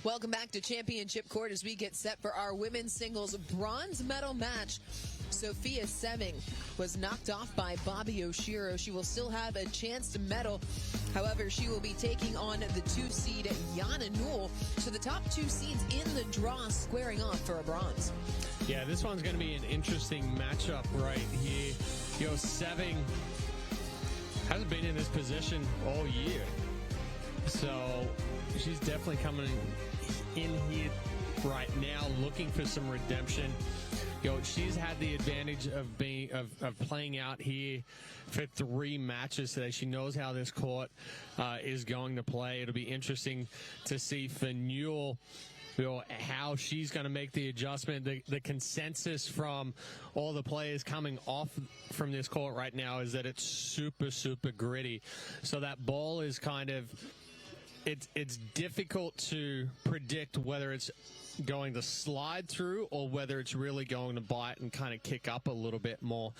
Welcome back to Championship Court as we get set for our women's singles bronze medal match. Sofia Sewing was knocked off by Bobby Oshiro. She will still have a chance to medal. However, she will be taking on the 2-seed Yana Newell. So the top 2 seeds in the draw squaring off for a bronze. Yeah, this one's going to be an interesting matchup right here. Sewing hasn't been in this position all year. So she's definitely coming in here right now looking for some redemption. She's had the advantage of playing out here for 3 matches today. She knows how this court is going to play. It'll be interesting to see for Newell how she's going to make the adjustment. The consensus from all the players coming off from this court right now is that it's super, super gritty. So that ball is kind of, it's difficult to predict whether it's going to slide through or whether it's really going to bite and kind of kick up a little bit more.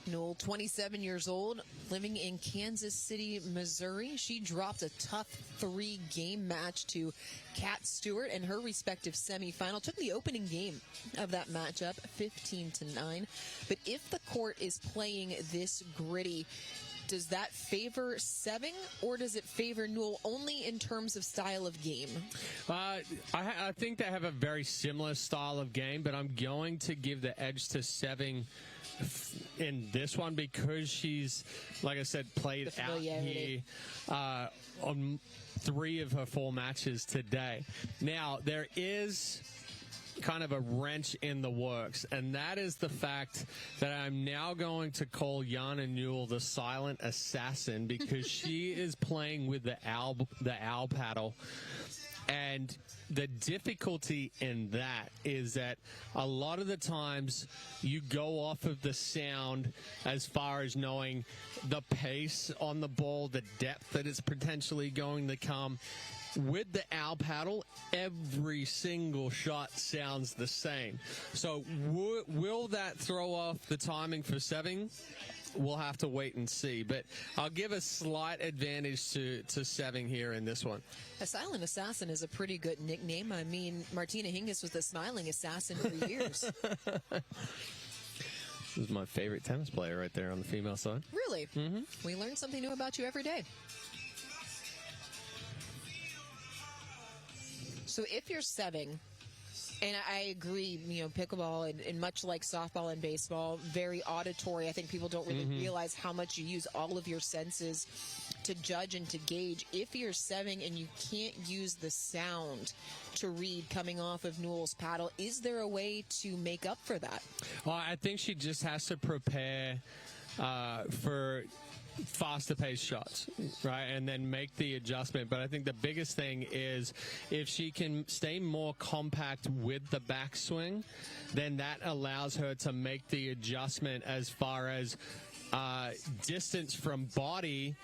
Newell, 27 years old, living in Kansas City, Missouri. She dropped a tough 3-game match to Kat Stewart in her respective semifinal. Took the opening game of that matchup, 15-9. But if the court is playing this gritty, does that favor Sewing or does it favor Newell only in terms of style of game? I think they have a very similar style of game, but I'm going to give the edge to Sewing in this one because she's, like I said, played out here on 3 of her 4 matches today. Now, there is kind of a wrench in the works, and that is the fact that I'm now going to call Yana Newell the silent assassin because she is playing with the owl paddle. And the difficulty in that is that a lot of the times you go off of the sound as far as knowing the pace on the ball, the depth that it's potentially going to come. With the owl paddle, every single shot sounds the same. So will that throw off the timing for Sewing? We'll have to wait and see. But I'll give a slight advantage to Sewing here in this one. A silent assassin is a pretty good nickname. I mean, Martina Hingis was the smiling assassin for years. This is my favorite tennis player right there on the female side. Really? Mm-hmm. We learn something new about you every day. So if you're Sewing, and I agree, pickleball and much like softball and baseball, very auditory. I think people don't really realize how much you use all of your senses to judge and to gauge. If you're Sewing and you can't use the sound to read coming off of Newell's paddle, is there a way to make up for that? Well, I think she just has to prepare for faster paced shots, right, and then make the adjustment. But I think the biggest thing is if she can stay more compact with the backswing, then that allows her to make the adjustment as far as distance from body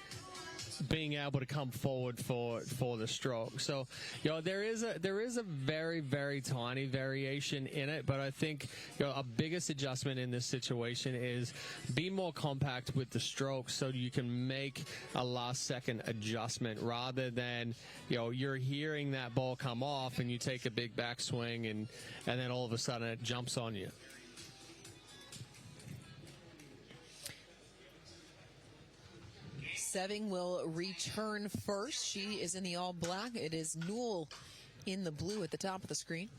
being able to come forward for the stroke. So, there is a very, very tiny variation in it, but I think a biggest adjustment in this situation is be more compact with the stroke so you can make a last second adjustment rather than you're hearing that ball come off and you take a big backswing and then all of a sudden it jumps on you. Sewing will return first. She is in the all black. It is Newell in the blue at the top of the screen.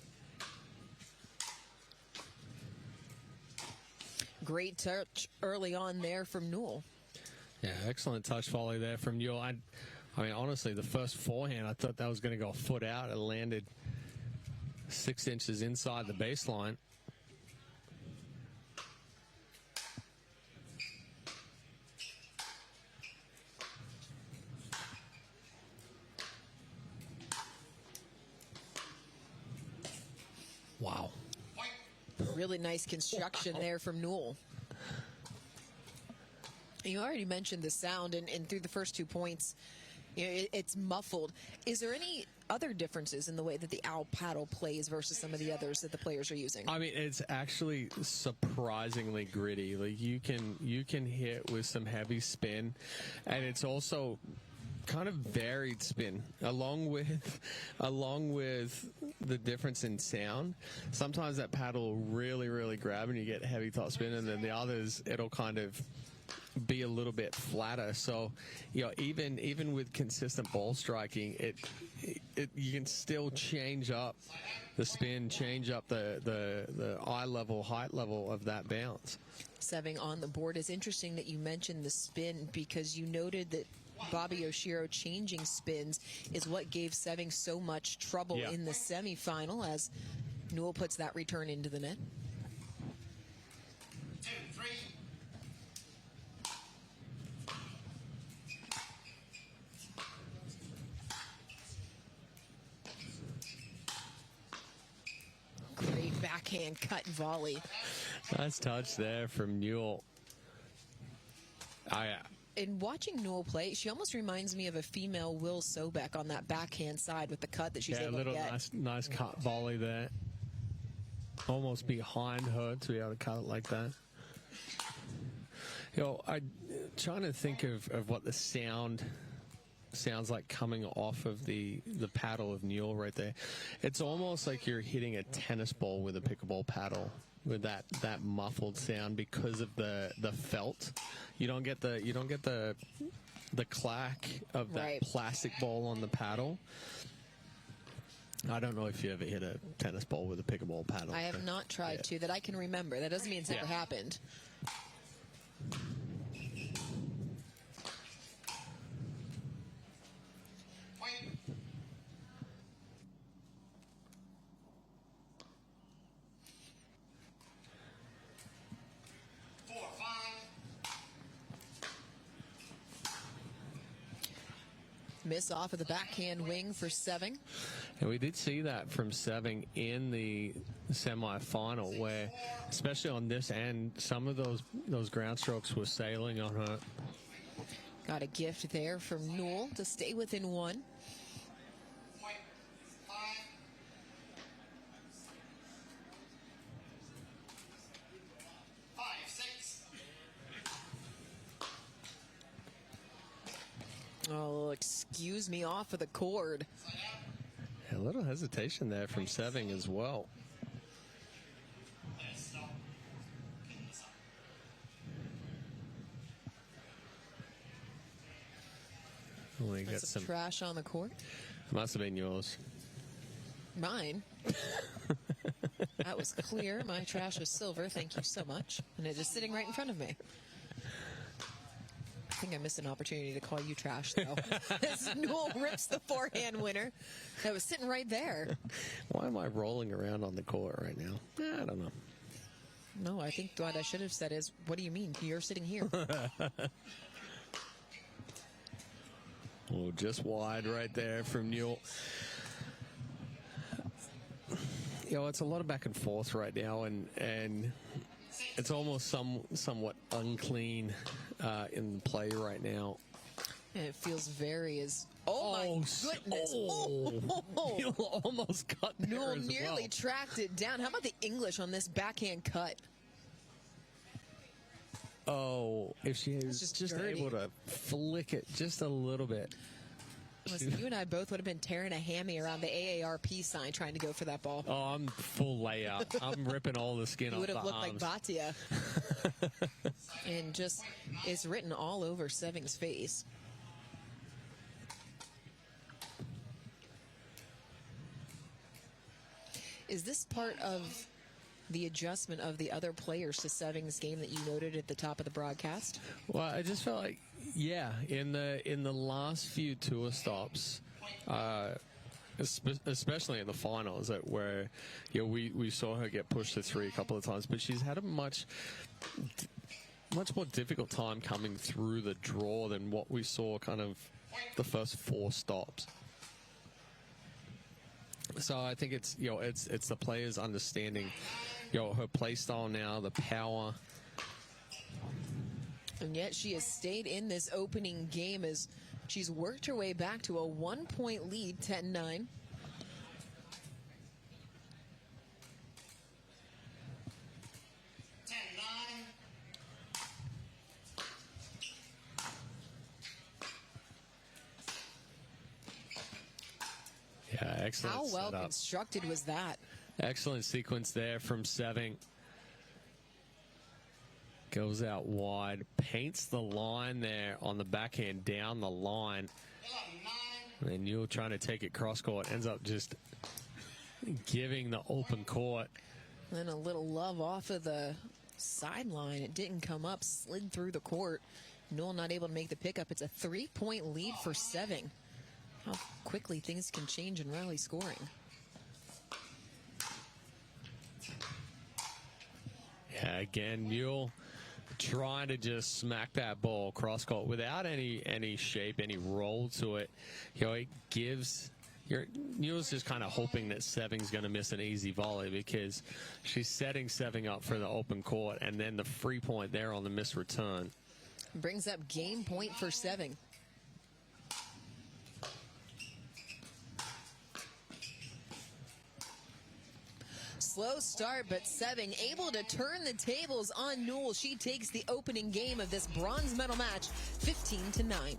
Great touch early on there from Newell. Yeah, excellent touch volley there from Newell. I mean, honestly, the first forehand, I thought that was going to go a foot out. It landed 6 inches inside the baseline. Wow. Really nice construction there from Newell. You already mentioned the sound, and through the first 2 points, it's muffled. Is there any other differences in the way that the owl paddle plays versus some of the others that the players are using? I mean, it's actually surprisingly gritty. Like you can hit with some heavy spin, and it's also kind of varied spin, along with the difference in sound. Sometimes that paddle will really, really grab and you get heavy top spin, and then the others, it'll kind of be a little bit flatter. So, even with consistent ball striking, you can still change up the spin, change up the eye level, height level of that bounce. Sewing on the board. Is interesting that you mentioned the spin, because you noted that Bobby Oshiro changing spins is what gave Sewing so much trouble in the semifinal, as Newell puts that return into the net. 2, 3. Great backhand cut volley. Nice touch there from Newell. In watching Newell play, she almost reminds me of a female Will Sobeck on that backhand side with the cut that she's able to get. A little nice cut volley there. Almost behind her to be able to cut it like that. I'm trying to think of what the sound sounds like coming off of the paddle of Newell right there. It's almost like you're hitting a tennis ball with a pickleball paddle, with that muffled sound because of the felt. You don't get the clack of that plastic ball on the paddle. I don't know if you ever hit a tennis ball with a pickleball paddle. I have not tried to, that I can remember. That doesn't mean it's never happened. Miss off of the backhand wing for Sewing. And we did see that from Sewing in the semifinal, where, especially on this end, some of those ground strokes were sailing on her. Got a gift there from Newell to stay within one. Oh, excuse me, off of the cord. A little hesitation there from Sewing as well. We got some trash on the court. Must have been yours. Mine? That was clear. My trash was silver. Thank you so much. And it is sitting right in front of me. I think I missed an opportunity to call you trash, though. As Newell rips the forehand winner. That was sitting right there. Why am I rolling around on the court right now? I don't know. No, I think what I should have said is, what do you mean? You're sitting here. Oh, just wide right there from Newell. It's a lot of back and forth right now, and it's almost somewhat unclean in play right now. And it feels very my goodness. You almost got there Newell as nearly well. tracked it down. How about the English on this backhand cut? Oh, if she is just able to flick it just a little bit. Listen, you and I both would have been tearing a hammy around the AARP sign trying to go for that ball. Oh, I'm full layout. I'm ripping all the skin off the arms. You would have looked like Batia. And just, it's written all over Sewing's face. Is this part of the adjustment of the other players to Sewing's game that you noted at the top of the broadcast? Well, I just felt like, in the last few tour stops, especially in the finals, where we saw her get pushed to 3 a couple of times, but she's had a much more difficult time coming through the draw than what we saw kind of the first 4 stops. So I think it's the players understanding her play style now, the power. And yet she has stayed in this opening game as she's worked her way back to a 1-point lead, 10-9. Yeah, excellent. How well setup. constructed was that? Excellent sequence there from Sewing. Goes out wide, paints the line there on the backhand down the line. And then Newell trying to take it cross court, ends up just giving the open court. Then a little love off of the sideline. It didn't come up, slid through the court. Newell not able to make the pickup. It's a 3-point lead for Sewing. How quickly things can change in rally scoring. Yeah, again, Newell trying to just smack that ball cross court without any shape, any roll to it. You know, it gives Newell's just kind of hoping that Sewing's going to miss an easy volley because she's setting Sewing up for the open court, and then the free point there on the missed return. Brings up game point for Sewing. Slow start, but Sewing able to turn the tables on Newell. She takes the opening game of this bronze medal match, 15-9.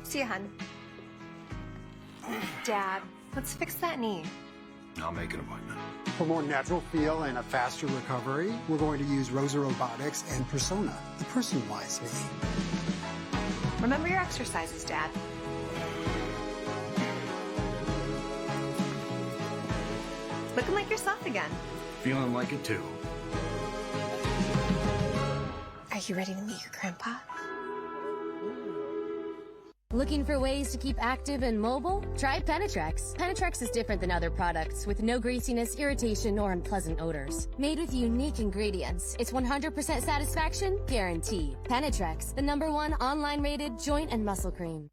See you, hun. Dad, let's fix that knee. I'll make an appointment. For more natural feel and a faster recovery, we're going to use Rosa Robotics and Persona, the personalized knee. Remember your exercises, Dad. Looking like yourself again. Feeling like it too. Are you ready to meet your grandpa? Looking for ways to keep active and mobile? Try Penetrex. Penetrex is different than other products with no greasiness, irritation, or unpleasant odors. Made with unique ingredients, it's 100% satisfaction guaranteed. Penetrex, the #1 online rated joint and muscle cream.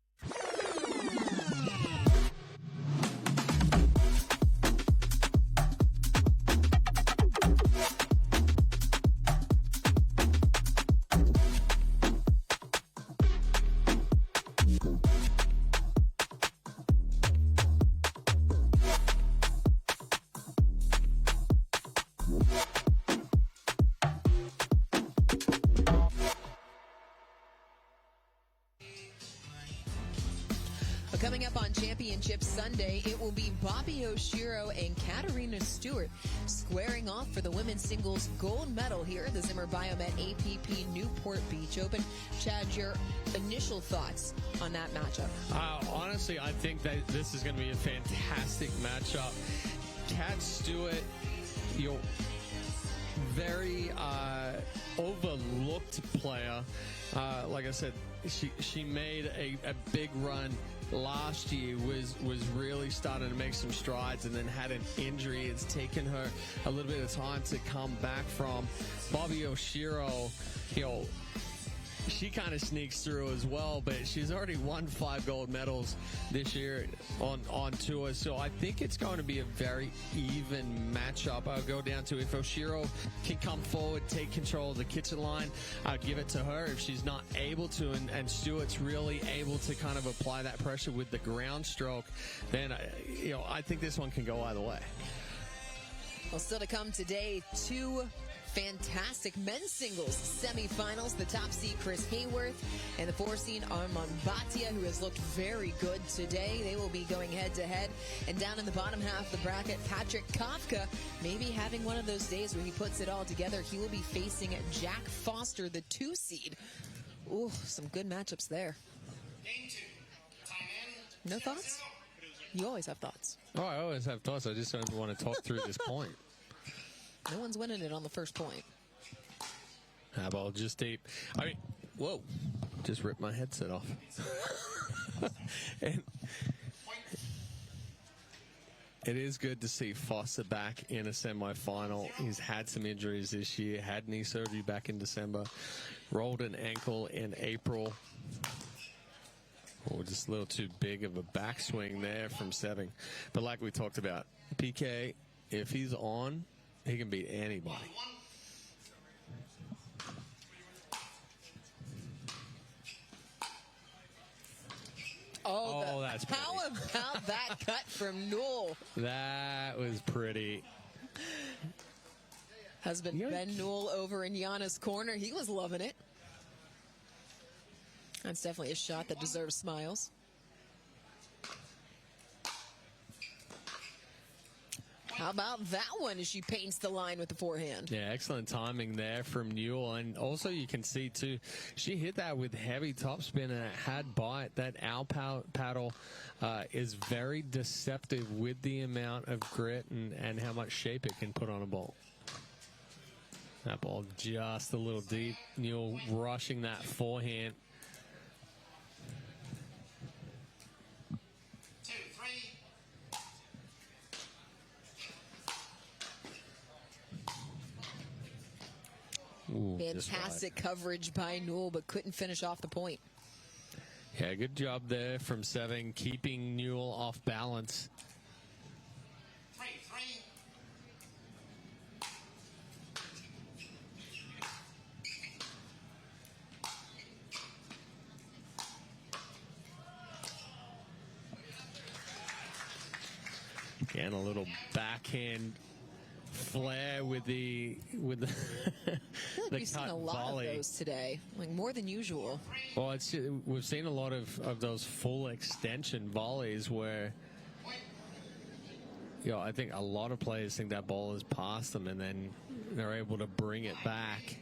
Coming up on Championship Sunday, it will be Bobby Oshiro and Katarina Stewart squaring off for the women's singles gold medal here at the Zimmer Biomet APP Newport Beach Open. Chad, your initial thoughts on that matchup? Honestly, I think that this is going to be a fantastic matchup. Kat Stewart, very overlooked player. Like I said, she made a big run last year, was really starting to make some strides, and then had an injury. It's taken her a little bit of time to come back from. Bobby Oshiro, she kind of sneaks through as well, but she's already won 5 gold medals this year on tour. So I think it's going to be a very even matchup. I'll go down to if Oshiro can come forward, take control of the kitchen line, I'll give it to her. If she's not able to, and Stewart's really able to kind of apply that pressure with the ground stroke, then I think this one can go either way. Well, still to come today, 2 fantastic men's singles semifinals. The top seed Chris Hayworth and the 4 seed Armand Bhatia, who has looked very good today. They will be going head to head. And down in the bottom half of the bracket, Patrick Kafka maybe having one of those days where he puts it all together. He will be facing Jack Foster, the 2 seed. Ooh, some good matchups there. No thoughts? You always have thoughts. Oh, I always have thoughts. I just don't want to talk through this point. No one's winning it on the first point. How about just deep? I mean, whoa, just ripped my headset off. And it is good to see Foster back in a semifinal. He's had some injuries this year, had knee surgery back in December, rolled an ankle in April. We'll just a little too big of a backswing there from Sewing. But like we talked about, PK, if he's on, he can beat anybody. Oh, that's pretty. How about that cut from Newell? That was pretty. Husband Ben Newell over in Yana's corner. He was loving it. That's definitely a shot that deserves smiles. How about that one as she paints the line with the forehand? Yeah, excellent timing there from Newell. And also you can see, too, she hit that with heavy topspin and it had bite. That owl paddle is very deceptive with the amount of grit and how much shape it can put on a ball. That ball just a little deep. Newell rushing that forehand. Ooh, fantastic coverage by Newell, but couldn't finish off the point. Yeah, good job there from Sewing, keeping Newell off balance. Again, a little backhand flare with the I feel like we've seen a lot volley. of those today, like more than usual. Well, we've seen a lot of those full extension volleys where, I think a lot of players think that ball is past them and then they're able to bring it back.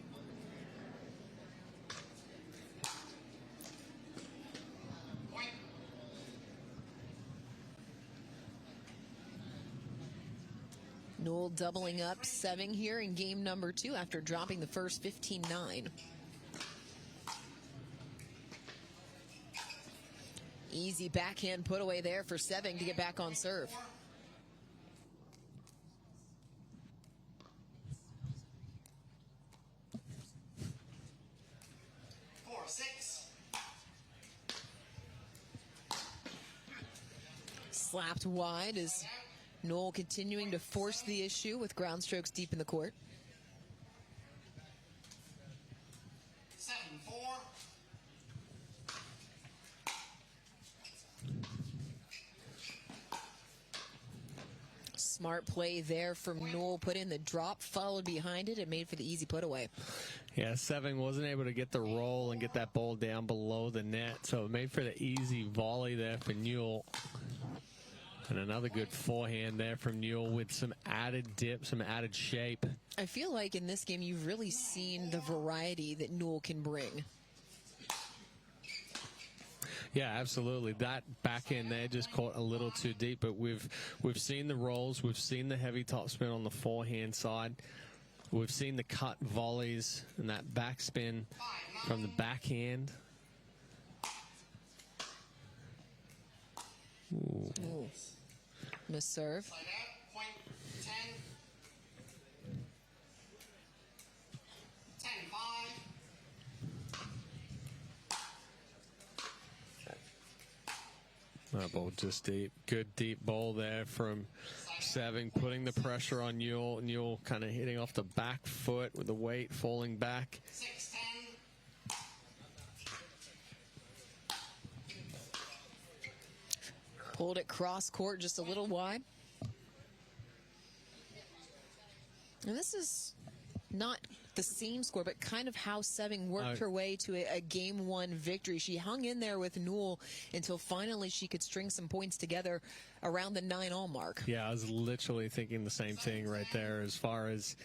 Newell doubling up, Sewing here in game number 2 after dropping the first 15-9. Easy backhand put away there for Sewing to get back on serve. Slapped wide as Newell continuing to force the issue with ground strokes deep in the court. 7-4. Smart play there from Newell. Put in the drop, followed behind it, and made for the easy put away. Yeah, Sewing wasn't able to get the roll and get that ball down below the net, so it made for the easy volley there for Newell. And another good forehand there from Newell with some added dip, some added shape. I feel like in this game you've really seen the variety that Newell can bring. Yeah, absolutely. That backhand there just caught a little too deep, but we've seen the rolls, we've seen the heavy topspin on the forehand side, we've seen the cut volleys and that backspin from the backhand. Ooh. Ooh. Miss serve. Slide out, point 10. 10-5. That ball just deep. Good deep ball there from Sewing, putting the pressure on Newell. Newell kind of hitting off the back foot with the weight falling back. 6-10. Pulled it cross court just a little wide. And this is not the same score, but kind of how Sewing worked her way to a game 1 victory. She hung in there with Newell until finally she could string some points together around the 9-all mark. Yeah, I was literally thinking the same thing right there, as far as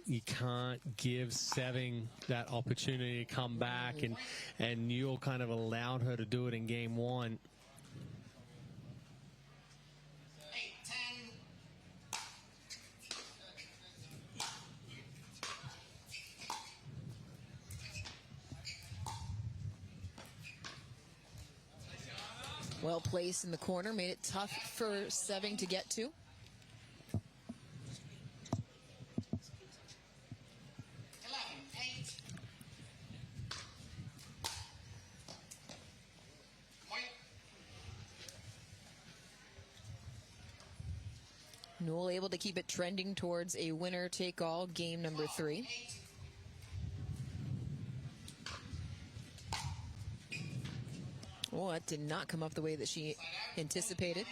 you can't give Sewing that opportunity to come back, and Newell kind of allowed her to do it in game 1. Well placed in the corner, made it tough for Sewing to get to. Newell able to keep it trending towards a winner-take-all game number 3. Oh, that did not come up the way that she anticipated.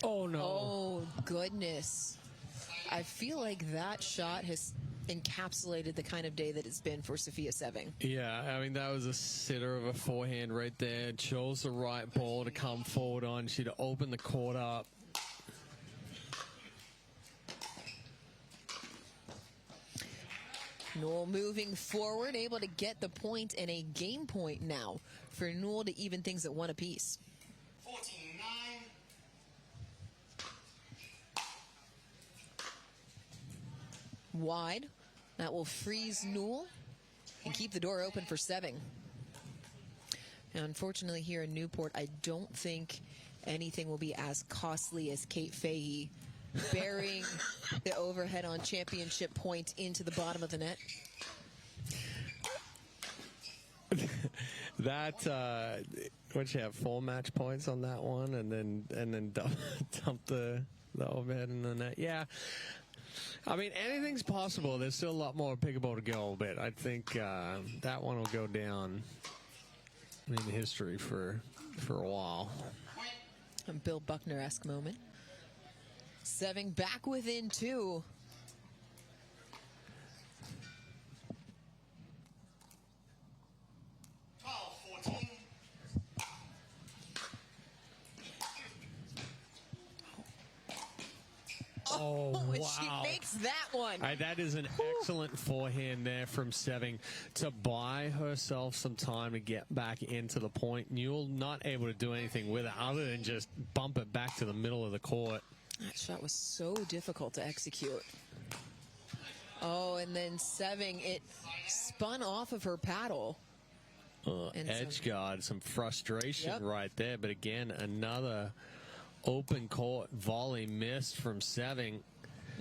Oh, no. Oh, goodness. I feel like that shot has encapsulated the kind of day that it's been for Sofia Sewing. Yeah, I mean, that was a sitter of a forehand right there. Chose the right ball to come forward on. She'd open the court up. Newell moving forward, able to get the point and a game point now for Newell to even things at 1 apiece. 14-9. Wide. That will freeze Newell and keep the door open for Sewing. Now, unfortunately, here in Newport, I don't think anything will be as costly as Kate Fahey burying the overhead on championship point into the bottom of the net. That would you have 4 match points on that one, and then dump the overhead in the net? Yeah. I mean, anything's possible. There's still a lot more pickleball to go, but I think that one will go down in history for a while. A Bill Buckner-esque moment. Sewing back within 2. Oh, wow. She makes that one. That is an excellent forehand there from Sewing to buy herself some time to get back into the point. Newell not able to do anything with it other than just bump it back to the middle of the court. That shot was so difficult to execute. Oh, and then Sewing, it spun off of her paddle. Edge guard, some frustration right there. But again, another open court volley missed from Sewing.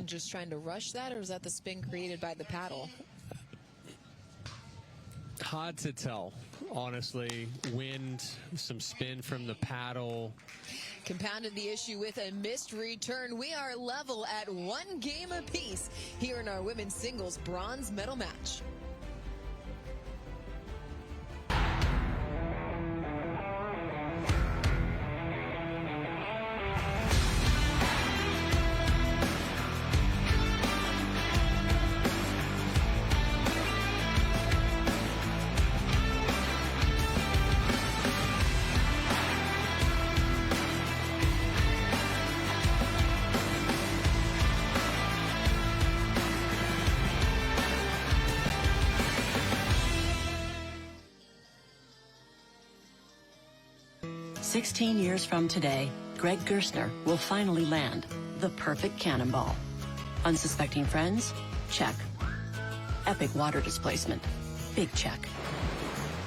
Just trying to rush that, or was that the spin created by the paddle? Hard to tell, honestly. Wind, some spin from the paddle. Compounded the issue with a missed return. We are level at 1 game apiece here in our women's singles bronze medal match. "16 years from today, Greg Gerstner will finally land the perfect cannonball. Unsuspecting friends? Check. Epic water displacement? Big check.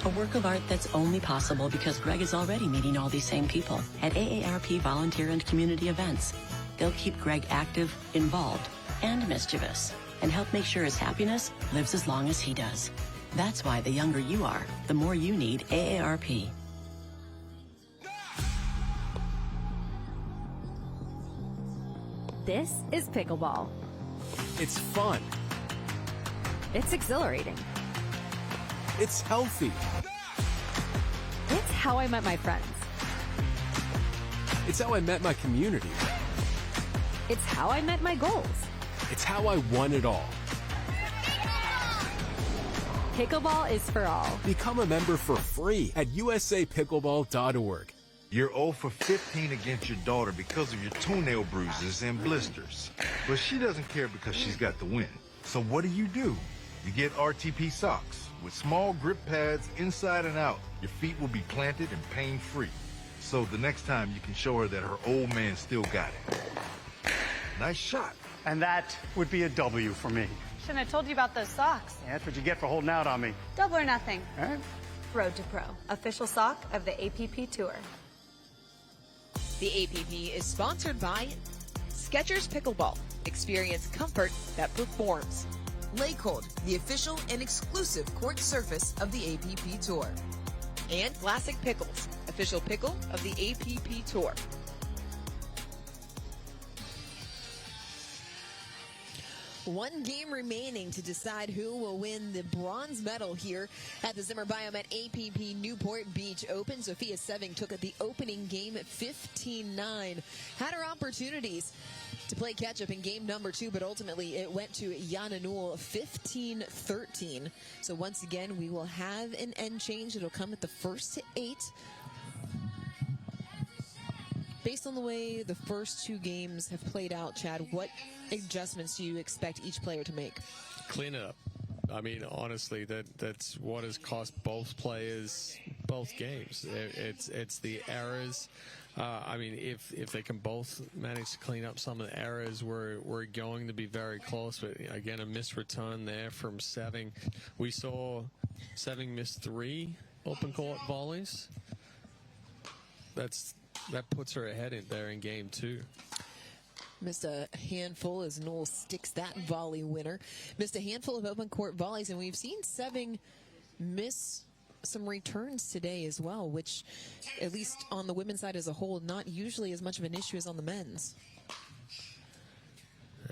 A work of art that's only possible because Greg is already meeting all these same people at AARP volunteer and community events. They'll keep Greg active, involved, and mischievous, and help make sure his happiness lives as long as he does. That's why the younger you are, the more you need AARP. This is pickleball. It's fun. It's exhilarating. It's healthy. It's how I met my friends. It's how I met my community. It's how I met my goals. It's how I won it all. Pickleball is for all. Become a member for free at usapickleball.org. You're 0 for 15 against your daughter because of your toenail bruises and blisters. But she doesn't care because she's got the win. So what do? You get RTP socks. With small grip pads inside and out, your feet will be planted and pain-free. So the next time you can show her that her old man still got it. Nice shot. And that would be a W for me. Shouldn't have told you about those socks. Yeah, that's what you get for holding out on me. Double or nothing. All right. Road to Pro, official sock of the APP Tour. The APP is sponsored by Skechers Pickleball. Experience comfort that performs. Laycold, the official and exclusive court surface of the APP Tour. And Classic Pickles, official pickle of the APP Tour. One game remaining to decide who will win the bronze medal here at the Zimmer Biomet APP Newport Beach Open. Sofia Sewing took the opening game at 15-9. Had her opportunities to play catch-up in game number 2, but ultimately it went to Yana Newell 15-13. So once again, we will have an end change. It'll come at the first to 8. Based on the way the first 2 games have played out, Chad, what adjustments do you expect each player to make? Clean it up. I mean, honestly, that's what has cost both players both games. It's the errors. I mean, if they can both manage to clean up some of the errors, we're going to be very close. But again, a missed return there from Sewing. We saw Sewing miss 3 open court volleys. That puts her ahead in there in game 2. Missed a handful as Newell sticks that volley winner. Missed a handful of open court volleys, and we've seen Sewing miss some returns today as well, which, at least on the women's side as a whole, not usually as much of an issue as on the men's.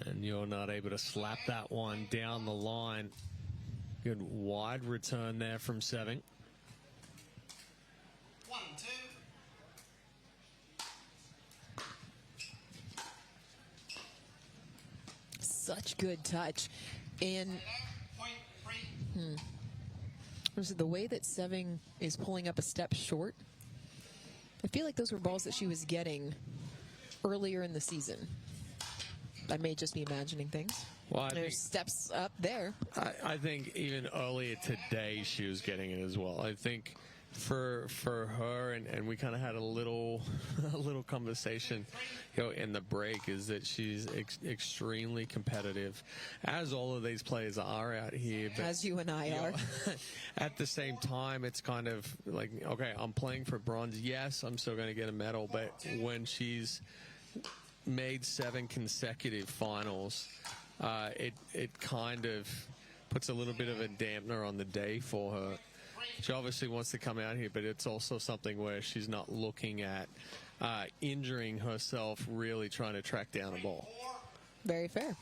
And you're not able to slap that one down the line. Good wide return there from Sewing. 1, 2. Such good touch. And the way that Sewing is pulling up a step short, I feel like those were balls that she was getting earlier in the season. I may just be imagining things. Well, There's steps up there. I think even earlier today she was getting it as well. I think for her, and we kind of had a little conversation, in the break, is that she's extremely competitive, as all of these players are out here. But, as you and I are. At the same time, it's kind of like, okay, I'm playing for bronze. Yes, I'm still going to get a medal, but when she's made 7 consecutive finals, it kind of puts a little bit of a dampener on the day for her. She obviously wants to come out here, but it's also something where she's not looking at injuring herself, really trying to track down a ball. Very fair.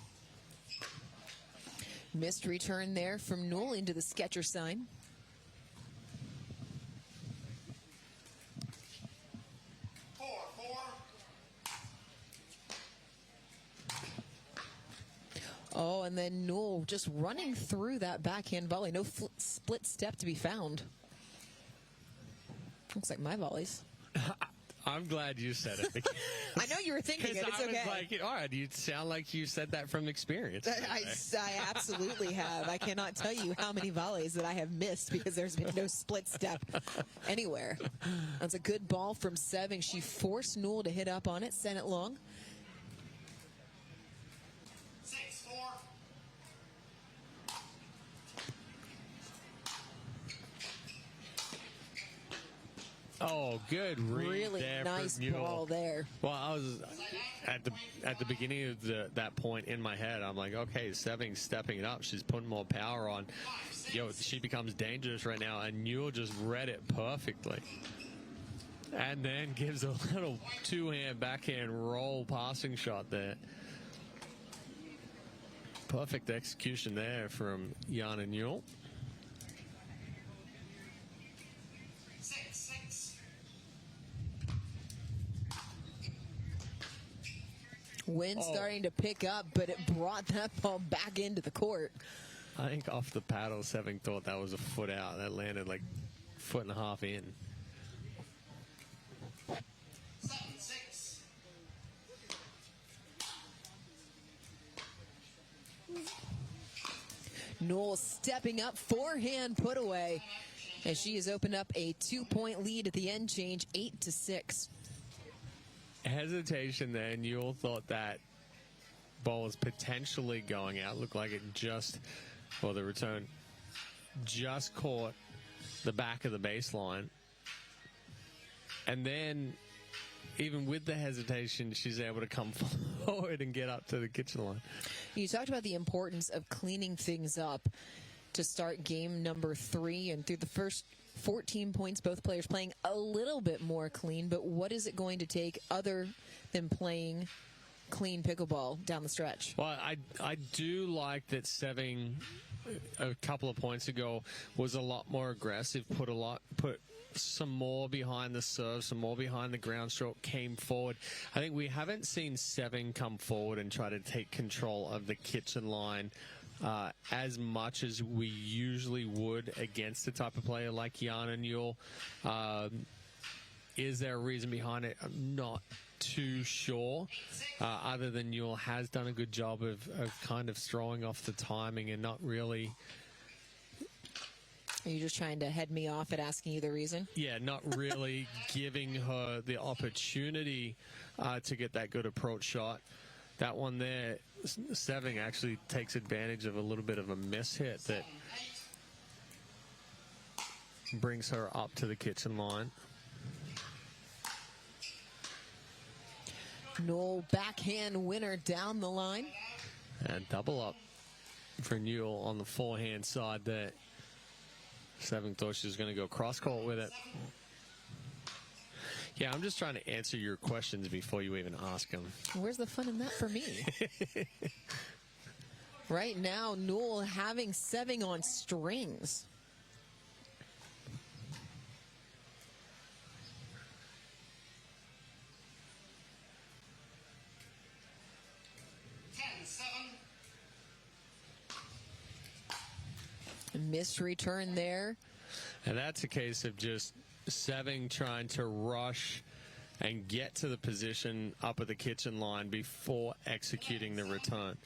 Missed return there from Newell into the Skechers sign. Oh, and then Newell just running through that backhand volley. No split step to be found. Looks like my volleys. I'm glad you said it. I know you were thinking it. It's okay. I was like, all right, you sound like you said that from experience. I absolutely have. I cannot tell you how many volleys that I have missed because there's been no split step anywhere. That's a good ball from Sewing. She forced Newell to hit up on it, sent it long. 6-4. Oh, good read really there. Nice ball there. Well, I was at the beginning of that point in my head. I'm like, okay, Sewing's stepping it up. She's putting more power on. She becomes dangerous right now, and Newell just read it perfectly. And then gives a little 2-hand backhand roll passing shot there. Perfect execution there from Yana Newell. 6-6. Wind starting to pick up, but it brought that ball back into the court. I think off the paddle, Sewing thought that was a foot out. That landed like 1.5 feet in. 7-6. Newell stepping up, forehand put away, as she has opened up a 2-point lead at the end change, 8-6. Hesitation there. Newell thought that ball was potentially going out. Looked like it the return just caught the back of the baseline. And then even with the hesitation, she's able to come forward and get up to the kitchen line. You talked about the importance of cleaning things up to start game number 3, and through the first 14 points, both players playing a little bit more clean. But what is it going to take other than playing clean pickleball down the stretch? Well, I do like that Sewing a couple of points ago was a lot more aggressive, put some more behind the serve, some more behind the ground stroke, came forward. I think we haven't seen Sewing come forward and try to take control of the kitchen line as much as we usually would against a type of player like Yana Newell. Is there a reason behind it? I'm not too sure, other than Newell has done a good job of kind of throwing off the timing and not really... Are you just trying to head me off at asking you the reason? Yeah, not really giving her the opportunity to get that good approach shot. That one there, Sewing actually takes advantage of a little bit of a miss hit that brings her up to the kitchen line. Newell backhand winner down the line. And double up for Newell on the forehand side there. Sewing thought she was going to go cross court with it. Yeah, I'm just trying to answer your questions before you even ask them. Where's the fun in that for me? Right now, Newell having Sewing on strings. Missed return there. And that's a case of just Sewing trying to rush and get to the position up at the kitchen line before executing the return.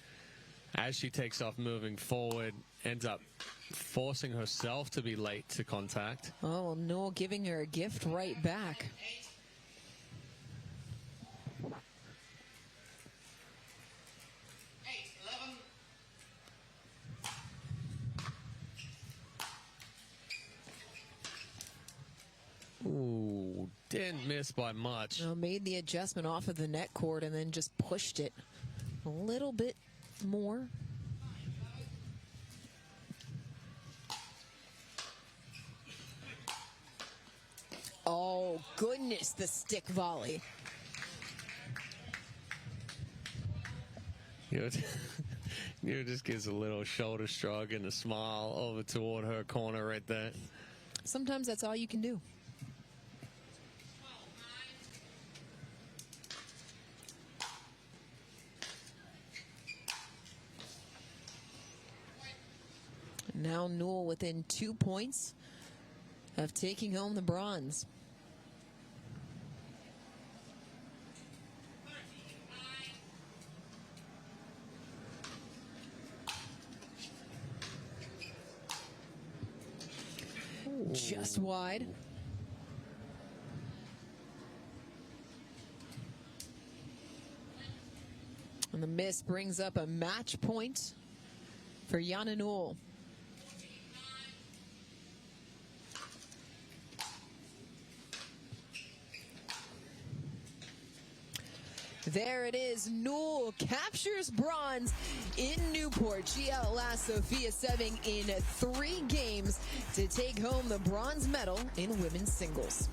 As she takes off moving forward, ends up forcing herself to be late to contact. Oh, well, Newell giving her a gift right back. Ooh, didn't miss by much. Well, made the adjustment off of the net cord and then just pushed it a little bit more. Oh, goodness, the stick volley. You just gives a little shoulder shrug and a smile over toward her corner right there. Sometimes that's all you can do. Now Newell within 2 points of taking home the bronze. Just wide. And the miss brings up a match point for Yana Newell. There it is. Newell captures bronze in Newport. She outlasts Sofia Sewing in 3 games to take home the bronze medal in women's singles.